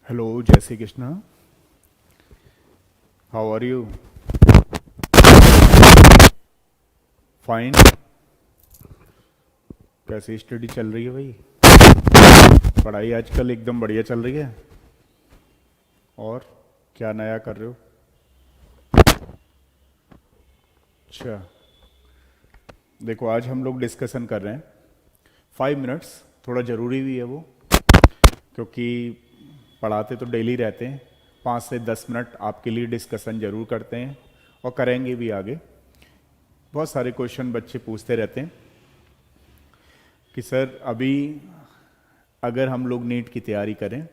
Hello, जय Shri Krishna. How are you? Fine. कैसी study चल रही है भाई? पढ़ाई आजकल एकदम बढ़िया चल रही है। और क्या नया कर रहे हो? अच्छा, देखो आज हम लोग डिस्कशन कर रहे हैं 5 मिनट्स। थोड़ा ज़रूरी भी है वो, क्योंकि पढ़ाते तो डेली रहते हैं। 5 से 10 मिनट आपके लिए डिस्कशन ज़रूर करते हैं और करेंगे भी आगे। बहुत सारे क्वेश्चन बच्चे पूछते रहते हैं कि सर अभी अगर हम लोग नीट की तैयारी करें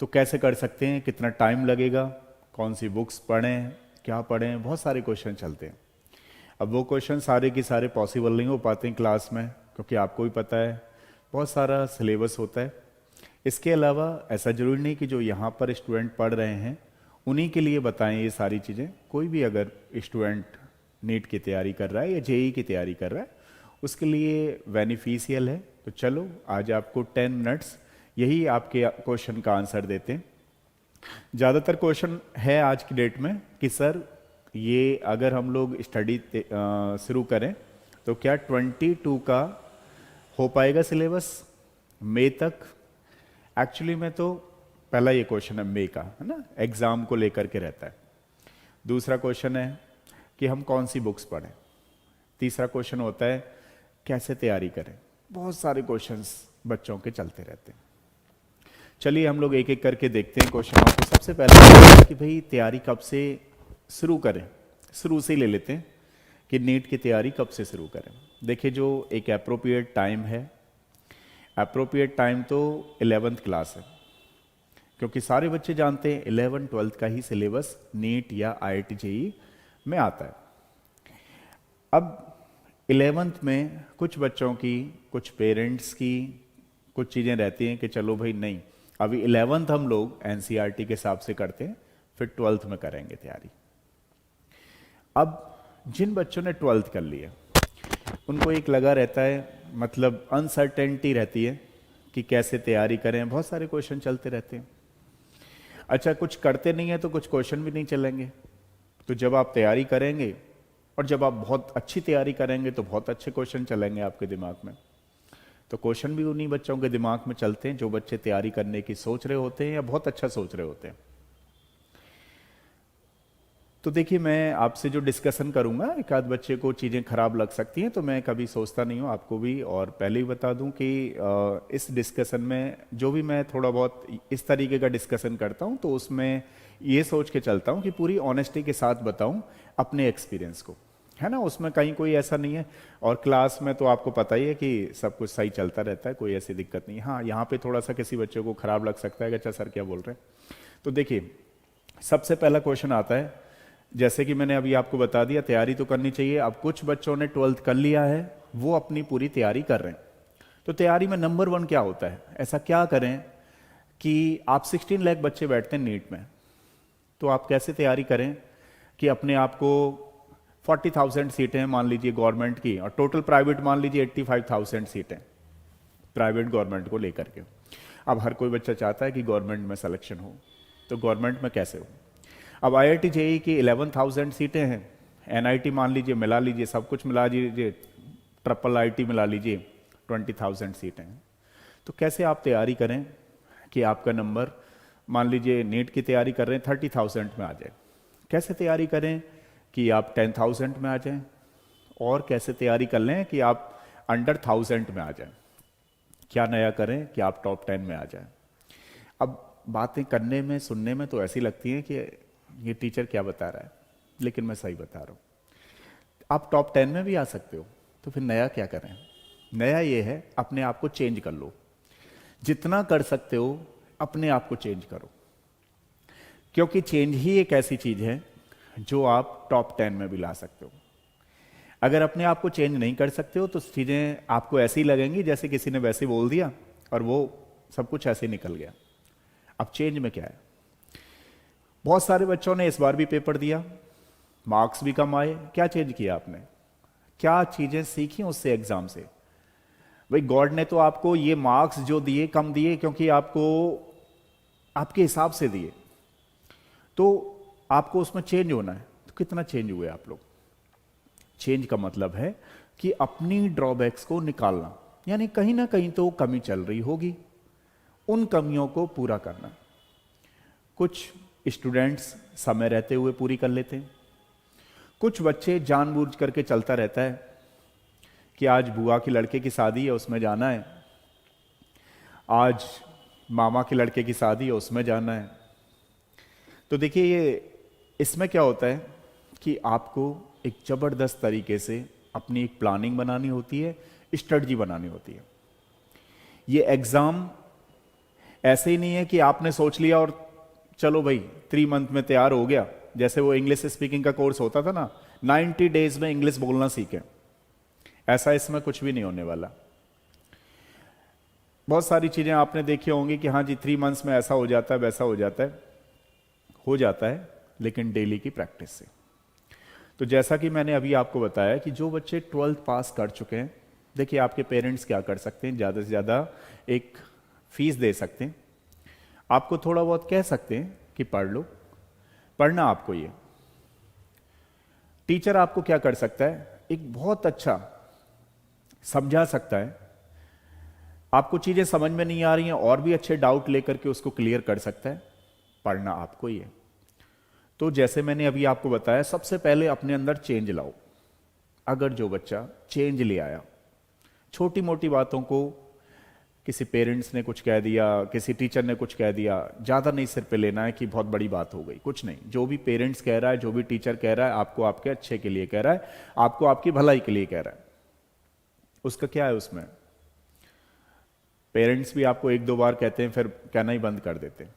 तो कैसे कर सकते हैं, कितना टाइम लगेगा, कौन सी बुक्स पढ़ें, क्या पढ़ें, बहुत सारे क्वेश्चन चलते हैं। अब वो क्वेश्चन सारे के सारे पॉसिबल नहीं हो पाते हैं क्लास में, क्योंकि आपको भी पता है बहुत सारा सिलेबस होता है। इसके अलावा ऐसा जरूरी नहीं कि जो यहाँ पर स्टूडेंट पढ़ रहे हैं उन्हीं के लिए बताएं ये सारी चीज़ें। कोई भी अगर स्टूडेंट नीट की तैयारी कर रहा है या जेई की तैयारी कर रहा है उसके लिए बेनिफिशियल है। तो चलो आज आपको 10 मिनट्स यही आपके क्वेश्चन का आंसर देते हैं। ज़्यादातर क्वेश्चन है आज की डेट में कि सर ये अगर हम लोग स्टडी शुरू करें तो क्या 22 का हो पाएगा सिलेबस मई तक? एक्चुअली में तो पहला ये क्वेश्चन है मई का, है ना, एग्जाम को लेकर के रहता है। दूसरा क्वेश्चन है कि हम कौन सी बुक्स पढ़ें। तीसरा क्वेश्चन होता है कैसे तैयारी करें। बहुत सारे क्वेश्चंस बच्चों के चलते रहते हैं। चलिए हम लोग एक एक करके देखते हैं क्वेश्चनों को। सबसे पहले कि भाई तैयारी कब से शुरू करें। शुरू से ही ले लेते हैं कि नीट की तैयारी कब से शुरू करें। देखिए जो एक अप्रोप्रिएट टाइम है, अप्रोप्रिएट टाइम तो 11th क्लास है, क्योंकि सारे बच्चे जानते हैं 11 12th का ही सिलेबस नीट या IIT जेई में आता है। अब 11th में कुछ बच्चों की, कुछ पेरेंट्स की कुछ चीज़ें रहती हैं कि चलो भाई नहीं, अभी 11th हम लोग NCERT के हिसाब से करते हैं, फिर 12th में करेंगे तैयारी। अब जिन बच्चों ने 12th कर लिया उनको एक लगा रहता है, मतलब अनसर्टेनिटी रहती है कि कैसे तैयारी करें। बहुत सारे क्वेश्चन चलते रहते हैं। अच्छा, कुछ करते नहीं है तो कुछ क्वेश्चन भी नहीं चलेंगे। तो जब आप तैयारी करेंगे और जब आप बहुत अच्छी तैयारी करेंगे तो बहुत अच्छे क्वेश्चन चलेंगे आपके दिमाग में। तो क्वेश्चन भी उन्हीं बच्चों के दिमाग में चलते हैं जो बच्चे तैयारी करने की सोच रहे होते हैं या बहुत अच्छा सोच रहे होते हैं। तो देखिए मैं आपसे जो डिस्कशन करूंगा, एक आध बच्चे को चीज़ें खराब लग सकती हैं तो मैं कभी सोचता नहीं हूँ, आपको भी और पहले ही बता दूं कि इस डिस्कशन में जो भी मैं थोड़ा बहुत इस तरीके का डिस्कशन करता हूँ तो उसमें ये सोच के चलता हूँ कि पूरी ऑनेस्टी के साथ बताऊँ अपने एक्सपीरियंस को, है ना। उसमें कहीं कोई ऐसा नहीं है। और क्लास में तो आपको पता ही है कि सब कुछ सही चलता रहता है, कोई ऐसी दिक्कत नहीं है। हाँ, यहाँ पे थोड़ा सा किसी बच्चे को खराब लग सकता है कि अच्छा सर क्या बोल रहे हैं। तो देखिए सबसे पहला क्वेश्चन आता है, जैसे कि मैंने अभी आपको बता दिया तैयारी तो करनी चाहिए। अब कुछ बच्चों ने 12th कर लिया है, वो अपनी पूरी तैयारी कर रहे हैं। तो तैयारी में नंबर 1 क्या होता है, ऐसा क्या करें कि आप 16 लाख बच्चे बैठते हैं नीट में, तो आप कैसे तैयारी करें कि अपने आप को 40,000 सीटें मान लीजिए गवर्नमेंट की और टोटल प्राइवेट मान लीजिए 85,000 सीटें प्राइवेट गवर्नमेंट को लेकर के। अब हर कोई बच्चा चाहता है कि गवर्नमेंट में सिलेक्शन हो, तो गवर्नमेंट में कैसे हो। अब IIT जेई की 11,000 सीटें हैं, NIT मान लीजिए मिला लीजिए, सब कुछ मिला लीजिए, ट्रिपल IIT मिला लीजिए, 20,000 सीटें हैं। तो कैसे आप तैयारी करें कि आपका नंबर, मान लीजिए नीट की तैयारी कर रहे हैं 30,000 में आ जाए। कैसे तैयारी करें कि आप 10,000 में आ जाएं, और कैसे तैयारी कर लें कि आप अंडर 1000 में आ जाएं। क्या नया करें कि आप टॉप 10 में आ जाएं। अब बातें करने में, सुनने में तो ऐसी लगती हैं कि ये टीचर क्या बता रहा है, लेकिन मैं सही बता रहा हूं। आप टॉप 10 में भी आ सकते हो, तो फिर नया क्या करें। नया ये है अपने आप को चेंज कर लो, जितना कर सकते हो अपने आप को चेंज करो, क्योंकि चेंज ही एक ऐसी चीज है जो आप टॉप 10 में भी ला सकते हो। अगर अपने आप को चेंज नहीं कर सकते हो तो चीजें आपको ऐसी ही लगेंगी जैसे किसी ने वैसे बोल दिया और वो सब कुछ ऐसे निकल गया। अब चेंज में क्या है, बहुत सारे बच्चों ने इस बार भी पेपर दिया, मार्क्स भी कम आए। क्या चेंज किया आपने, क्या चीजें सीखी उससे एग्जाम से। भाई गॉड ने तो आपको ये मार्क्स जो दिए कम दिए क्योंकि आपको आपके हिसाब से दिए, तो आपको उसमें चेंज होना है। तो कितना चेंज हुए आप लोग? चेंज का मतलब है कि अपनी ड्रॉबैक्स को निकालना, यानी कहीं ना कहीं तो कमी चल रही होगी, उन कमियों को पूरा करना। कुछ स्टूडेंट्स समय रहते हुए पूरी कर लेते हैं, कुछ बच्चे जानबूझ करके चलता रहता है कि आज बुआ के लड़के की शादी है उसमें जाना है, आज मामा के लड़के की शादी है उसमें जाना है। तो देखिए ये इसमें क्या होता है कि आपको एक जबरदस्त तरीके से अपनी एक प्लानिंग बनानी होती है, स्ट्रेटजी बनानी होती है। ये एग्जाम ऐसे ही नहीं है कि आपने सोच लिया और चलो भाई 3 मंथ में तैयार हो गया, जैसे वो इंग्लिश स्पीकिंग का कोर्स होता था ना, 90 डेज में इंग्लिश बोलना सीखें। ऐसा इसमें कुछ भी नहीं होने वाला। बहुत सारी चीजें आपने देखी होंगी कि हाँ जी 3 मंथ्स में ऐसा हो जाता है, वैसा हो जाता है, लेकिन डेली की प्रैक्टिस से। तो जैसा कि मैंने अभी आपको बताया कि जो बच्चे 12th पास कर चुके हैं, देखिए आपके पेरेंट्स क्या कर सकते हैं, ज़्यादा से ज़्यादा एक फीस दे सकते हैं, आपको थोड़ा बहुत कह सकते हैं कि पढ़ लो। पढ़ना आपको ये, टीचर आपको क्या कर सकता है, एक बहुत अच्छा समझा सकता है, आपको चीज़ें समझ में नहीं आ रही हैं और भी अच्छे डाउट लेकर के उसको क्लियर कर सकता है। पढ़ना आपको ही है। तो जैसे मैंने अभी आपको बताया, सबसे पहले अपने अंदर चेंज लाओ। अगर जो बच्चा चेंज ले आया, छोटी मोटी बातों को, किसी पेरेंट्स ने कुछ कह दिया, किसी टीचर ने कुछ कह दिया, ज़्यादा नहीं सिर पे लेना है कि बहुत बड़ी बात हो गई, कुछ नहीं। जो भी पेरेंट्स कह रहा है, जो भी टीचर कह रहा है, आपको आपके अच्छे के लिए कह रहा है, आपको आपकी भलाई के लिए कह रहा है। उसका क्या है उसमें? पेरेंट्स भी आपको 1-2 बार कहते हैं फिर कहना ही बंद कर देते हैं,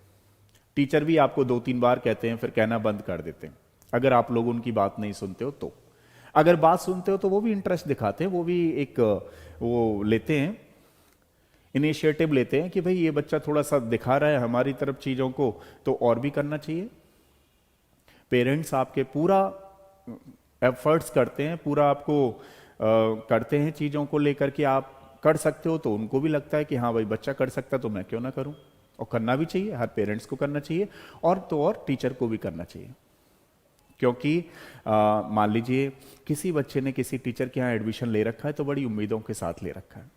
टीचर भी आपको 2-3 बार कहते हैं फिर कहना बंद कर देते हैं। अगर आप लोग उनकी बात नहीं सुनते हो तो, अगर बात सुनते हो तो वो भी इंटरेस्ट दिखाते हैं, वो भी एक वो लेते हैं, इनिशिएटिव लेते हैं कि भाई ये बच्चा थोड़ा सा दिखा रहा है हमारी तरफ चीज़ों को, तो और भी करना चाहिए। पेरेंट्स आपके पूरा एफर्ट्स करते हैं, पूरा आपको करते हैं चीज़ों को लेकर के आप कर सकते हो, तो उनको भी लगता है कि हाँ भाई बच्चा कर सकता तो मैं क्यों ना करूं। और करना भी चाहिए, हर पेरेंट्स को करना चाहिए, और तो और टीचर को भी करना चाहिए। क्योंकि मान लीजिए किसी बच्चे ने किसी टीचर के यहाँ एडमिशन ले रखा है तो बड़ी उम्मीदों के साथ ले रखा है,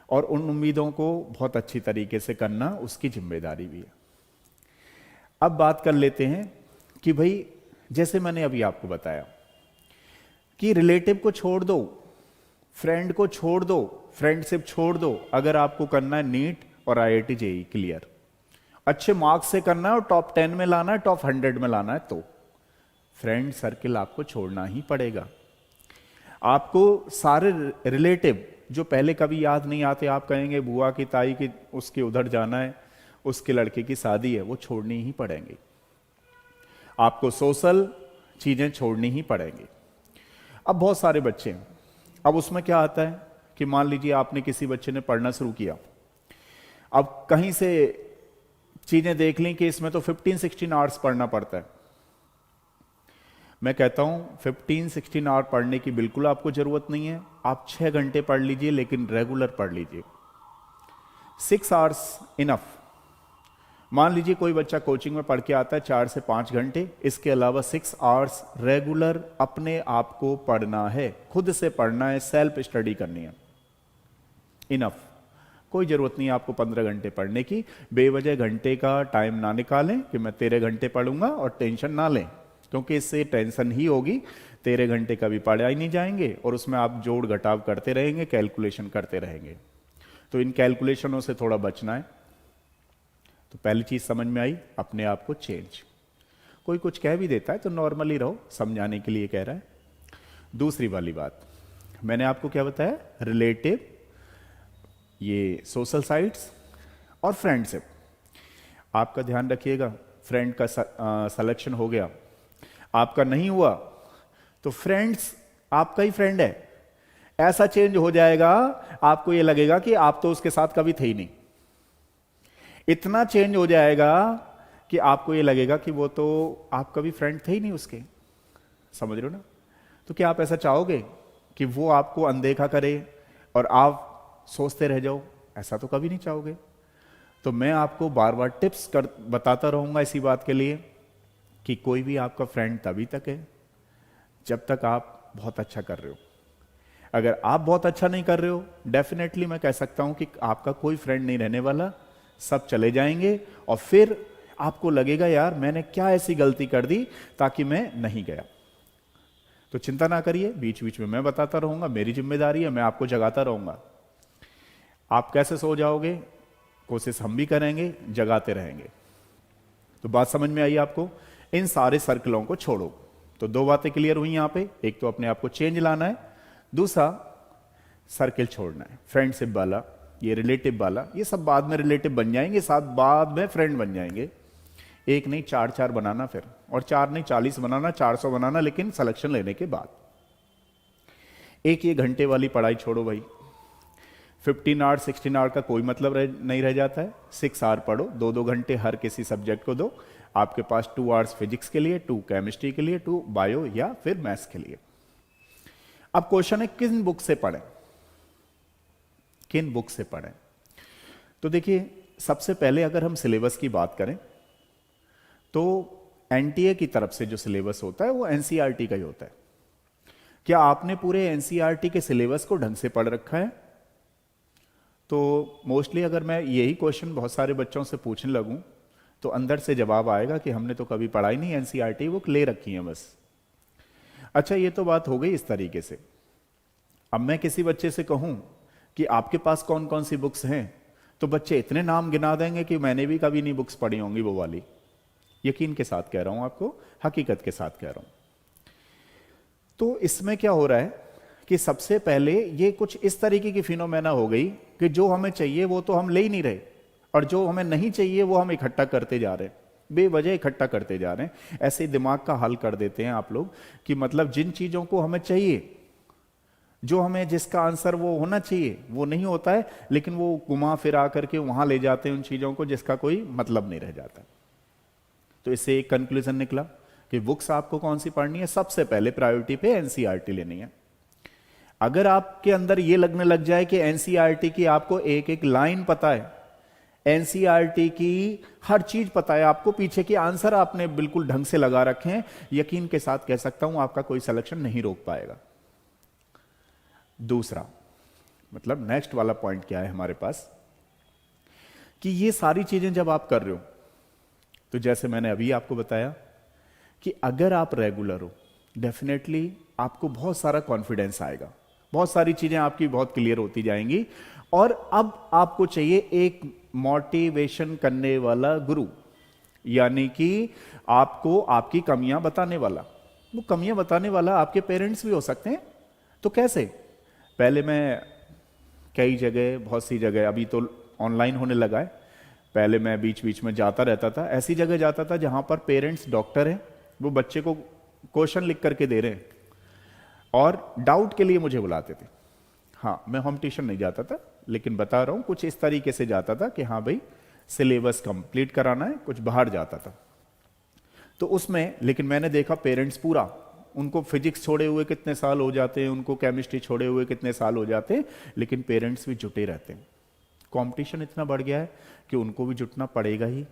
और उन उम्मीदों को बहुत अच्छी तरीके से करना उसकी जिम्मेदारी भी है। अब बात कर लेते हैं कि भाई जैसे मैंने अभी आपको बताया कि रिलेटिव को छोड़ दो, फ्रेंड को छोड़ दो, फ्रेंडशिप छोड़ दो। अगर आपको करना है नीट और IIT JEE क्लियर, अच्छे मार्क्स से करना है और टॉप 10 में लाना है, टॉप 100 में लाना है, तो फ्रेंड सर्किल आपको छोड़ना ही पड़ेगा। आपको सारे रिलेटिव जो पहले कभी याद नहीं आते, आप कहेंगे बुआ की, ताई की, उसके उधर जाना है, उसके लड़के की शादी है, वो छोड़नी ही पड़ेंगे। आपको सोशल चीजें छोड़नी ही पड़ेंगी। अब बहुत सारे बच्चे हैं, अब उसमें क्या आता है कि मान लीजिए आपने किसी बच्चे ने पढ़ना शुरू किया, अब कहीं से चीजें देख ली कि इसमें तो 15-16 आवर्स पढ़ना पड़ता है। मैं कहता हूं 15-16 आवर पढ़ने की बिल्कुल आपको जरूरत नहीं है, आप 6 घंटे पढ़ लीजिए, लेकिन रेगुलर पढ़ लीजिए। 6 आवर्स इनफ। मान लीजिए कोई बच्चा कोचिंग में पढ़ के आता है 4 से 5 घंटे, इसके अलावा 6 आवर्स रेगुलर अपने आप को पढ़ना है, खुद से पढ़ना है, सेल्फ स्टडी करनी है, इनफ। कोई जरूरत नहीं है आपको 15 घंटे पढ़ने की। बेवजह घंटे का टाइम ना निकालें कि मैं 13 घंटे पढ़ूंगा, और टेंशन ना लें, क्योंकि इससे टेंशन ही होगी। 13 घंटे कभी पढ़ा ही नहीं जाएंगे, और उसमें आप जोड़ घटाव करते रहेंगे, कैलकुलेशन करते रहेंगे। तो इन कैलकुलेशनों से थोड़ा बचना है। तो पहली चीज समझ में आई, अपने आप को चेंज। कोई कुछ कह भी देता है तो नॉर्मली रहो, समझाने के लिए कह रहा है। दूसरी वाली बात मैंने आपको क्या बताया, रिलेटिव, ये सोशल साइट्स और फ्रेंडशिप। आपका ध्यान रखिएगा, फ्रेंड का सिलेक्शन हो गया, आपका नहीं हुआ, तो फ्रेंड्स आपका ही फ्रेंड है, ऐसा चेंज हो जाएगा, आपको ये लगेगा कि आप तो उसके साथ कभी थे ही नहीं। इतना चेंज हो जाएगा कि आपको ये लगेगा कि वो तो आप कभी फ्रेंड थे ही नहीं उसके। समझ रहे हो ना? तो क्या आप ऐसा चाहोगे कि वो आपको अनदेखा करे और आप सोचते रह जाओ? ऐसा तो कभी नहीं चाहोगे। तो मैं आपको बार बार टिप्स बताता रहूंगा इसी बात के लिए कि कोई भी आपका फ्रेंड तभी तक है जब तक आप बहुत अच्छा कर रहे हो। अगर आप बहुत अच्छा नहीं कर रहे हो, डेफिनेटली मैं कह सकता हूं कि आपका कोई फ्रेंड नहीं रहने वाला, सब चले जाएंगे और फिर आपको लगेगा यार मैंने क्या ऐसी गलती कर दी ताकि मैं नहीं गया। तो चिंता ना करिए, बीच बीच में मैं बताता रहूंगा, मेरी जिम्मेदारी है, मैं आपको जगाता रहूंगा। आप कैसे सो जाओगे, कोशिश हम भी करेंगे, जगाते रहेंगे। तो बात समझ में आई आपको? इन सारे सर्कलों को छोड़ो। तो दो बातें क्लियर हुई यहां पे, एक तो अपने आप को चेंज लाना है, दूसरा सर्किल छोड़ना है। फ्रेंडशिप वाला, ये रिलेटिव वाला, ये सब बाद में रिलेटिव बन जाएंगे, साथ बाद में फ्रेंड बन जाएंगे। एक नहीं चार चार बनाना फिर, और चार नहीं 40 बनाना, 400 बनाना, लेकिन सिलेक्शन लेने के बाद। एक ये घंटे वाली पढ़ाई छोड़ो भाई, 15 आवर 16 आवर का कोई मतलब नहीं रह जाता है। 6 आवर पढ़ो, 2-2 घंटे हर किसी सब्जेक्ट को दो। आपके पास 2 आवर्स फिजिक्स के लिए, 2 केमिस्ट्री के लिए, 2 बायो या फिर मैथ्स के लिए। अब क्वेश्चन है किन बुक से पढ़ें, किन बुक से पढ़ें? तो देखिए, सबसे पहले अगर हम सिलेबस की बात करें तो एनटीए की तरफ से जो सिलेबस होता है वो एनसीईआरटी का ही होता है। क्या आपने पूरे एनसीईआरटी के सिलेबस को ढंग से पढ़ रखा है? तो मोस्टली अगर मैं यही क्वेश्चन बहुत सारे बच्चों से पूछने लगूं तो अंदर से जवाब आएगा कि हमने तो कभी पढ़ाई नहीं, एनसीईआरटी बुक ले रखी है बस। अच्छा, ये तो बात हो गई इस तरीके से। अब मैं किसी बच्चे से कहूं कि आपके पास कौन कौन सी बुक्स हैं, तो बच्चे इतने नाम गिना देंगे कि मैंने भी कभी नहीं बुक्स पढ़ी होंगी वो वाली। यकीन के साथ कह रहा हूं आपको, हकीकत के साथ कह रहा हूं। तो इसमें क्या हो रहा है कि सबसे पहले ये कुछ इस तरीके की फिनोमेना हो गई कि जो हमें चाहिए वो तो हम ले ही नहीं रहे, और जो हमें नहीं चाहिए वो हम इकट्ठा करते जा रहे हैं, बेवजह इकट्ठा करते जा रहे हैं। ऐसे दिमाग का हल कर देते हैं आप लोग कि मतलब जिन चीजों को हमें चाहिए, जो हमें जिसका आंसर वो होना चाहिए वो नहीं होता है, लेकिन वो घुमा फिरा करके वहां ले जाते हैं उन चीजों को जिसका कोई मतलब नहीं रह जाता। तो इससे एक कंक्लूजन निकला कि बुक्स आपको कौन सी पढ़नी है, सबसे पहले प्रायोरिटी पे एनसीईआरटी लेनी है। अगर आपके अंदर ये लगने लग जाए कि एनसीईआरटी की आपको एक एक लाइन पता है, एनसीईआरटी की हर चीज पता है, आपको पीछे के आंसर आपने बिल्कुल ढंग से लगा रखे हैं, यकीन के साथ कह सकता हूं आपका कोई सिलेक्शन नहीं रोक पाएगा। दूसरा मतलब नेक्स्ट वाला पॉइंट क्या है हमारे पास कि ये सारी चीजें जब आप कर रहे हो, तो जैसे मैंने अभी आपको बताया कि अगर आप रेगुलर हो, डेफिनेटली आपको बहुत सारा कॉन्फिडेंस आएगा, बहुत सारी चीजें आपकी बहुत क्लियर होती जाएंगी। और अब आपको चाहिए एक मोटिवेशन करने वाला गुरु, यानी कि आपको आपकी कमियां बताने वाला। वो कमियां बताने वाला आपके पेरेंट्स भी हो सकते हैं। तो कैसे? पहले मैं कई जगह, बहुत सी जगह, अभी तो ऑनलाइन होने लगा है, पहले मैं बीच बीच में जाता रहता था, ऐसी जगह जाता था जहां पर पेरेंट्स डॉक्टर हैं, वो बच्चे को क्वेश्चन लिख करके दे रहे हैं और डाउट के लिए मुझे बुलाते थे। हाँ, मैं होम ट्यूशन नहीं जाता था, लेकिन बता रहा हूं कुछ इस तरीके से जाता था कि हाँ भाई सिलेबस कंप्लीट कराना है, कुछ बाहर जाता था। तो उसमें लेकिन मैंने देखा पेरेंट्स पूरा, उनको फिजिक्स छोड़े हुए कितने साल हो जाते हैं, उनको केमिस्ट्री छोड़े हुए कितने साल हो जाते हैं, लेकिन पेरेंट्स भी जुटे रहते हैं। कंपटीशन इतना बढ़ गया है कि उनको भी जुटना पड़ेगा ही।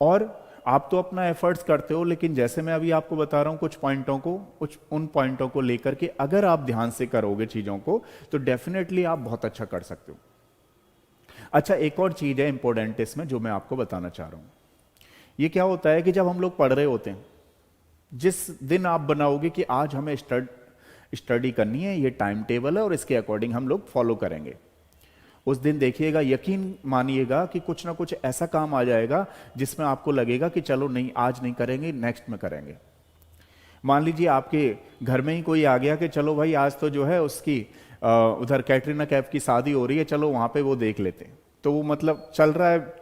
और आप तो अपना एफर्ट्स करते हो, लेकिन जैसे मैं अभी आपको बता रहा हूं कुछ पॉइंटों को, कुछ उन पॉइंटों को लेकर के अगर आप ध्यान से करोगे चीजों को, तो डेफिनेटली आप बहुत अच्छा कर सकते हो। अच्छा, एक और चीज है इंपॉर्टेंट इसमें जो मैं आपको बताना चाह रहा हूं। ये क्या होता है कि जब हम लोग पढ़ रहे होते हैं, जिस दिन आप बनाओगे कि आज हमें स्टडी करनी है, ये टाइम टेबल है और इसके अकॉर्डिंग हम लोग फॉलो करेंगे, उस दिन देखिएगा, यकीन मानिएगा कि कुछ ना कुछ ऐसा काम आ जाएगा जिसमें आपको लगेगा कि चलो नहीं आज नहीं करेंगे, नेक्स्ट में करेंगे। मान लीजिए आपके घर में ही कोई आ गया कि चलो भाई आज तो जो है उसकी उधर कैटरीना कैफ की शादी हो रही है, चलो वहां पे वो देख लेते हैं। तो वो मतलब चल रहा है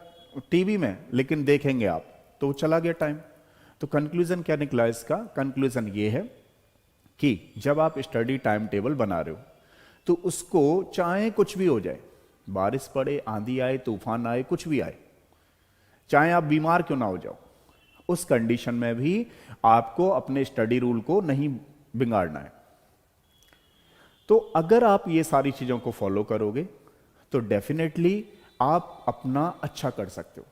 टीवी में, लेकिन देखेंगे आप, तो वो चला गया टाइम। तो कंक्लूजन क्या निकला इसका? कंक्लूजन ये है कि जब आप स्टडी टाइम टेबल बना रहे हो तो उसको चाहे कुछ भी हो जाए, बारिश पड़े, आंधी आए, तूफान आए, कुछ भी आए, चाहे आप बीमार क्यों ना हो जाओ, उस कंडीशन में भी आपको अपने स्टडी रूल को नहीं बिगाड़ना है। तो अगर आप ये सारी चीजों को फॉलो करोगे तो डेफिनेटली आप अपना अच्छा कर सकते हो।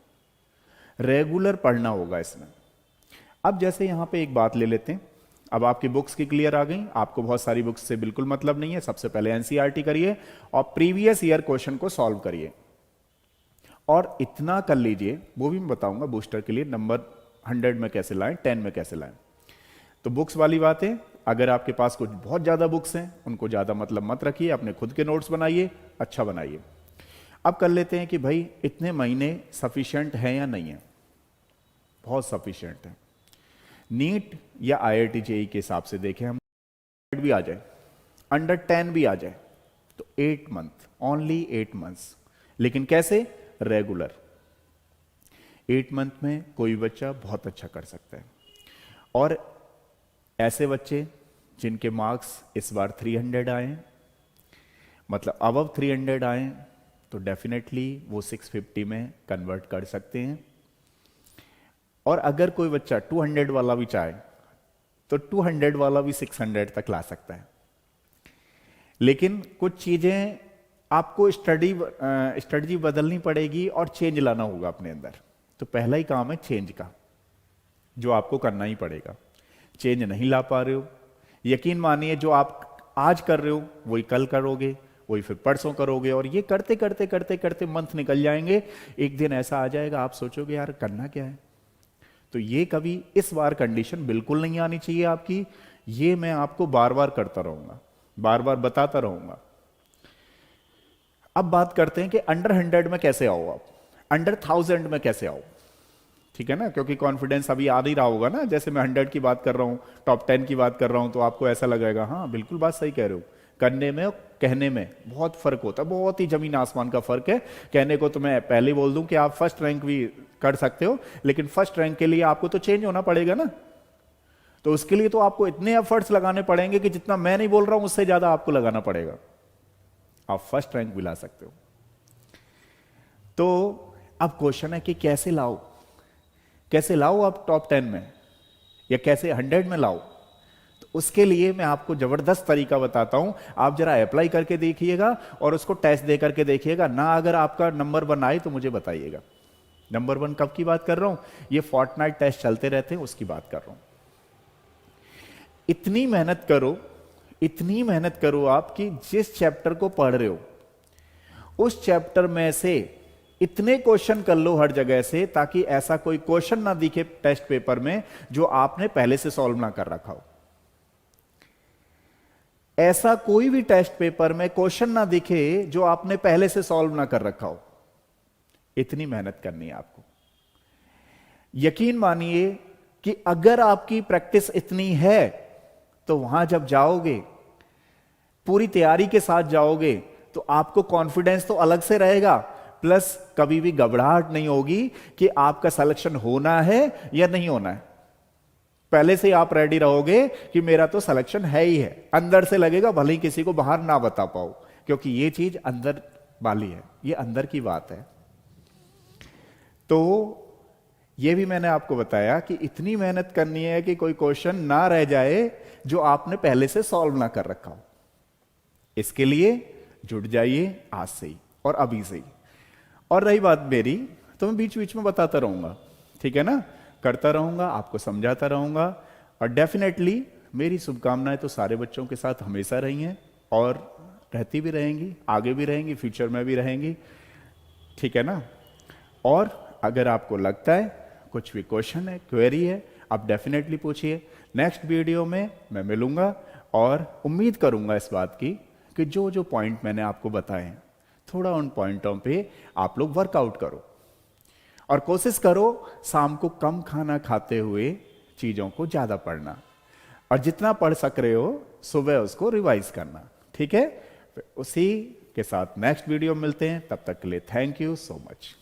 रेगुलर पढ़ना होगा इसमें। अब जैसे यहां पे एक बात ले लेते हैं, अब आपकी बुक्स की क्लियर आ गई, आपको बहुत सारी बुक्स से बिल्कुल मतलब नहीं है। सबसे पहले एनसीईआरटी करिए और प्रीवियस ईयर क्वेश्चन को सॉल्व करिए, और इतना कर लीजिए, वो भी मैं बताऊंगा बूस्टर के लिए नंबर 100 में कैसे लाएं, 10 में कैसे लाएं। तो बुक्स वाली बातें, अगर आपके पास कुछ बहुत ज्यादा बुक्स हैं, उनको ज्यादा मतलब मत रखिए, अपने खुद के नोट्स बनाइए, अच्छा बनाइए। अब कर लेते हैं कि भाई इतने महीने सफिशिएंट है या नहीं है। बहुत सफिशिएंट है। नीट या आईआईटी जेई के हिसाब से देखें हम, भी आ जाए, अंडर 10 भी आ जाए, तो 8 मंथ, ओनली 8 मंथ्स। लेकिन कैसे? रेगुलर। 8 मंथ में कोई बच्चा बहुत अच्छा कर सकता है। और ऐसे बच्चे जिनके मार्क्स इस बार 300 आए, मतलब अबव 300 आए, तो डेफिनेटली वो 650 में कन्वर्ट कर सकते हैं। और अगर कोई बच्चा 200 वाला भी चाहे, तो 200 वाला भी 600 तक ला सकता है। लेकिन कुछ चीजें आपको स्ट्रेटजी बदलनी पड़ेगी और चेंज लाना होगा अपने अंदर। तो पहला ही काम है चेंज का, जो आपको करना ही पड़ेगा। चेंज नहीं ला पा रहे हो, यकीन मानिए जो आप आज कर रहे हो वही कल करोगे, वही फिर परसों करोगे, और ये करते करते करते करते मंथ निकल जाएंगे। एक दिन ऐसा आ जाएगा आप सोचोगे यार करना क्या है। तो ये कभी इस बार कंडीशन बिल्कुल नहीं आनी चाहिए आपकी। ये मैं आपको बार बार करता रहूंगा, बार बार बताता रहूंगा। अब बात करते हैं कि अंडर 100 में कैसे आओ आप, अंडर 1000 में कैसे आओ। ठीक है ना, क्योंकि कॉन्फिडेंस अभी आ नहीं रहा होगा ना। जैसे मैं 100 की बात कर रहा हूं, टॉप 10 की बात कर रहा हूं, तो आपको ऐसा लगेगा हाँ बिल्कुल बात सही कह रहे हो। करने में और कहने में बहुत फर्क होता है, बहुत ही जमीन आसमान का फर्क है। कहने को तो मैं पहले बोल दूं कि आप फर्स्ट रैंक भी कर सकते हो, लेकिन फर्स्ट रैंक के लिए आपको तो चेंज होना पड़ेगा ना। तो उसके लिए तो आपको इतने एफर्ट्स लगाने पड़ेंगे कि जितना मैं नहीं बोल रहा हूं उससे ज्यादा आपको लगाना पड़ेगा। आप फर्स्ट रैंक भी ला सकते हो। तो अब क्वेश्चन है कि कैसे लाओ, कैसे लाओ आप टॉप 10 में, या कैसे 100 में लाओ। तो उसके लिए मैं आपको जबरदस्त तरीका बताता हूं। आप जरा अप्लाई करके देखिएगा और उसको टेस्ट दे करके देखिएगा ना। अगर आपका नंबर 1 आए तो मुझे बताइएगा। नंबर 1 कब की बात कर रहा हूं? ये फोर्टनाइट टेस्ट चलते रहते हैं उसकी बात कर रहा हूं। इतनी मेहनत करो, इतनी मेहनत करो आप कि जिस चैप्टर को पढ़ रहे हो उस चैप्टर में से इतने क्वेश्चन कर लो हर जगह से, ताकि ऐसा कोई क्वेश्चन ना दिखे टेस्ट पेपर में जो आपने पहले से सॉल्व ना कर रखा हो। ऐसा कोई भी टेस्ट पेपर में क्वेश्चन ना दिखे जो आपने पहले से सॉल्व ना कर रखा हो। इतनी मेहनत करनी है आपको। यकीन मानिए कि अगर आपकी प्रैक्टिस इतनी है तो वहां जब जाओगे, पूरी तैयारी के साथ जाओगे, तो आपको कॉन्फिडेंस तो अलग से रहेगा, प्लस कभी भी घबराहट नहीं होगी कि आपका सिलेक्शन होना है या नहीं होना है। पहले से आप रेडी रहोगे कि मेरा तो सिलेक्शन है ही है। अंदर से लगेगा, भले ही किसी को बाहर ना बता पाओ, क्योंकि ये चीज अंदर वाली है, ये अंदर की बात है। तो ये भी मैंने आपको बताया कि इतनी मेहनत करनी है कि कोई क्वेश्चन ना रह जाए जो आपने पहले से सॉल्व ना कर रखा हो। इसके लिए जुट जाइए आज से ही और अभी से ही। और रही बात मेरी, तो मैं बीच बीच में बताता रहूंगा, ठीक है ना, करता रहूंगा, आपको समझाता रहूंगा। और डेफिनेटली मेरी शुभकामनाएं तो सारे बच्चों के साथ हमेशा रही हैं और रहती भी रहेंगी, आगे भी रहेंगी, फ्यूचर में भी रहेंगी, ठीक है ना। और अगर आपको लगता है कुछ भी क्वेश्चन है, क्वेरी है, आप डेफिनेटली पूछिए। नेक्स्ट वीडियो में मैं मिलूंगा और उम्मीद करूंगा इस बात की कि जो जो पॉइंट मैंने आपको बताए हैं, थोड़ा उन पॉइंटों पे आप लोग वर्कआउट करो और कोशिश करो शाम को कम खाना खाते हुए चीजों को ज्यादा पढ़ना, और जितना पढ़ सक रहे हो सुबह उसको रिवाइज करना, ठीक है। उसी के साथ नेक्स्ट वीडियो मिलते हैं, तब तक के लिए थैंक यू सो मच।